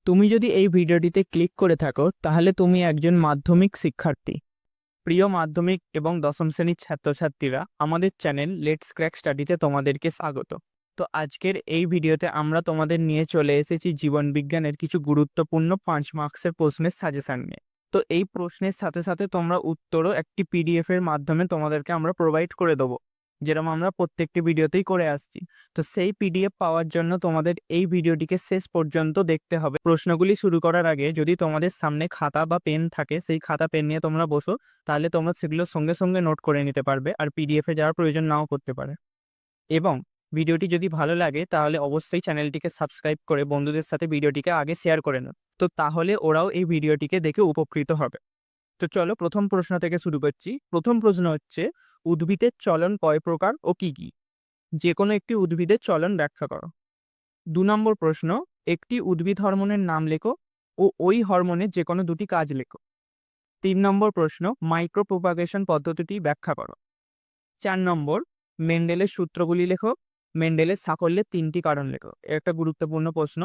তুমি যদি এই ভিডিওটিতে ক্লিক করে থাকো তাহলে তুমি একজন মাধ্যমিক শিক্ষার্থী। প্রিয় মাধ্যমিক এবং দশম শ্রেণীর ছাত্রছাত্রীরা, আমাদের চ্যানেল লেটস ক্র্যাক স্টাডিতে তোমাদেরকে স্বাগত। তো আজকের এই ভিডিওতে আমরা তোমাদের নিয়ে চলে এসেছি জীবন বিজ্ঞানের কিছু গুরুত্বপূর্ণ 5 মার্কসের প্রশ্নের সাজেশন নিয়ে। তো এই প্রশ্নের সাথে সাথে তোমরা উত্তরও একটি পিডিএফ এর মাধ্যমে তোমাদেরকে আমরা প্রোভাইড করে দেবো, যেরকম আমরা প্রত্যেকটি ভিডিওতেই করে আসছি। তো সেই পিডিএফ পাওয়ার জন্য তোমাদের এই ভিডিওটিকে শেষ পর্যন্ত দেখতে হবে। প্রশ্নগুলি শুরু করার আগে যদি তোমাদের সামনে খাতা বা পেন থাকে, সেই খাতা পেন নিয়ে তোমরা বসো, তাহলে তোমরা সেগুলো সঙ্গে সঙ্গে নোট করে নিতে পারবে, আর পিডিএফে যাওয়ার প্রয়োজন নাও করতে পারে। এবং ভিডিওটি যদি ভালো লাগে তাহলে অবশ্যই চ্যানেলটিকে সাবস্ক্রাইব করে বন্ধুদের সাথে ভিডিওটিকে আগে শেয়ার করে নাও, তো তাহলে ওরাও এই ভিডিওটিকে দেখে উপকৃত হবে। তো চলো প্রথম প্রশ্ন থেকে শুরু করছি। প্রথম প্রশ্ন হচ্ছে, উদ্ভিদের চলন কয় প্রকার ও কি কি? যে কোনো একটি উদ্ভিদের চলন ব্যাখ্যা করো। 2 নম্বর প্রশ্ন, একটি উদ্ভিদ হরমোনের নাম লেখো ও ওই হরমোনের যে কোনো দুটি কাজ লেখো। 3 নম্বর প্রশ্ন, মাইক্রো প্রোপাগেশন পদ্ধতিটি ব্যাখ্যা করো। 4 নম্বর, মেন্ডেলের সূত্রগুলি লেখো। মেন্ডেলের সাফল্যের 3টি কারণ লেখো। একটা গুরুত্বপূর্ণ প্রশ্ন।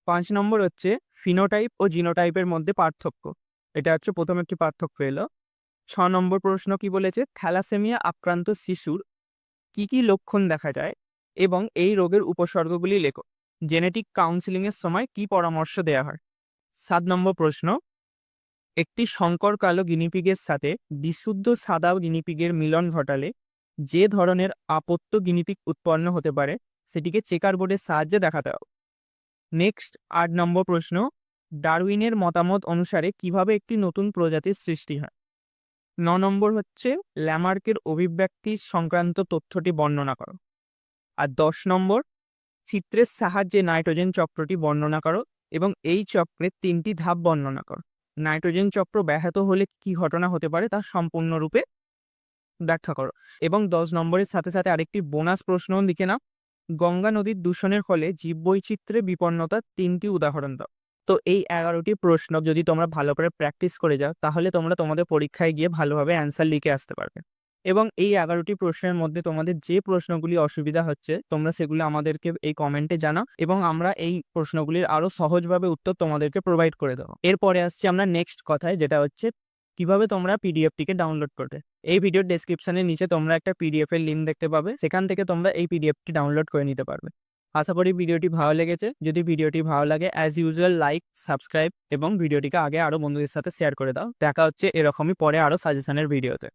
5 নম্বর হচ্ছে, ফিনোটাইপ ও জিনোটাইপের মধ্যে পার্থক্য। এটা হচ্ছে প্রথম একটি পার্থক্য এলো। 6 নম্বর প্রশ্ন কি বলেছে, থ্যালাসেমিয়া আক্রান্ত শিশুর কি কি লক্ষণ দেখা যায় এবং এই রোগের উপসর্গগুলি লেখো। জেনেটিক কাউন্সিলিংয়ের সময় কি পরামর্শ দেওয়া হয়। 7 নম্বর প্রশ্ন, একটি সংকর কালো গিনিপিগের সাথে বিশুদ্ধ সাদা গিনিপিগের মিলন ঘটালে যে ধরনের আপত্য গিনিপিগ উৎপন্ন হতে পারে সেটিকে চেকার বোর্ডের সাহায্যে দেখাতে হবে। নেক্সট 8 নম্বর প্রশ্ন, ডারউইনের মতামত অনুসারে কিভাবে একটি নতুন প্রজাতির সৃষ্টি হয়। 9 নম্বর হচ্ছে, ল্যামার্কের অভিব্যক্তি সংক্রান্ত তথ্যটি বর্ণনা করো। আর 10 নম্বর, চিত্রের সাহায্যে নাইট্রোজেন চক্রটি বর্ণনা করো এবং এই চক্রের 3টি ধাপ বর্ণনা করো। নাইট্রোজেন চক্র ব্যাহত হলে কি ঘটনা হতে পারে তা সম্পূর্ণরূপে ব্যাখ্যা করো। এবং 10 নম্বরের সাথে সাথে আরেকটি বোনাস প্রশ্ন লিখে নাও, গঙ্গা নদীর দূষণের ফলে জীববৈচিত্র্যে বিপন্নতার 3টি উদাহরণ দাও। তো এই 11টি প্রশ্ন যদি তোমরা ভালো করে প্র্যাকটিস করে যাও তাহলে তোমরা তোমাদের পরীক্ষায় গিয়ে ভালোভাবে অ্যান্সার লিখে আসতে পারবে। এবং এই 11টি প্রশ্নের মধ্যে তোমাদের যে প্রশ্নগুলি অসুবিধা হচ্ছে তোমরা সেগুলো আমাদেরকে এই কমেন্টে জানাও এবং আমরা এই প্রশ্নগুলির আরো সহজভাবে উত্তর তোমাদেরকে প্রোভাইড করে দেবো। এরপরে আসছি আমরা নেক্সট কথায়, যেটা হচ্ছে কিভাবে তোমরা পিডিএফটিকে ডাউনলোড করবে। এই ভিডিওর ডেসক্রিপশনের নিচে তোমরা একটা পিডিএফ এর লিঙ্ক দেখতে পাবে, সেখান থেকে তোমরা এই পিডিএফটি ডাউনলোড করে নিতে পারবে। আশা করি ভিডিওটি ভালো লেগেছে। যদি ভিডিওটি ভালো লাগে অ্যাজ ইউজুয়াল লাইক, সাবস্ক্রাইব এবং ভিডিওটিকে আগে আরো বন্ধুদের সাথে শেয়ার করে দাও। দেখা হচ্ছে এরকমই পরে আরো সাজেশনের ভিডিওতে।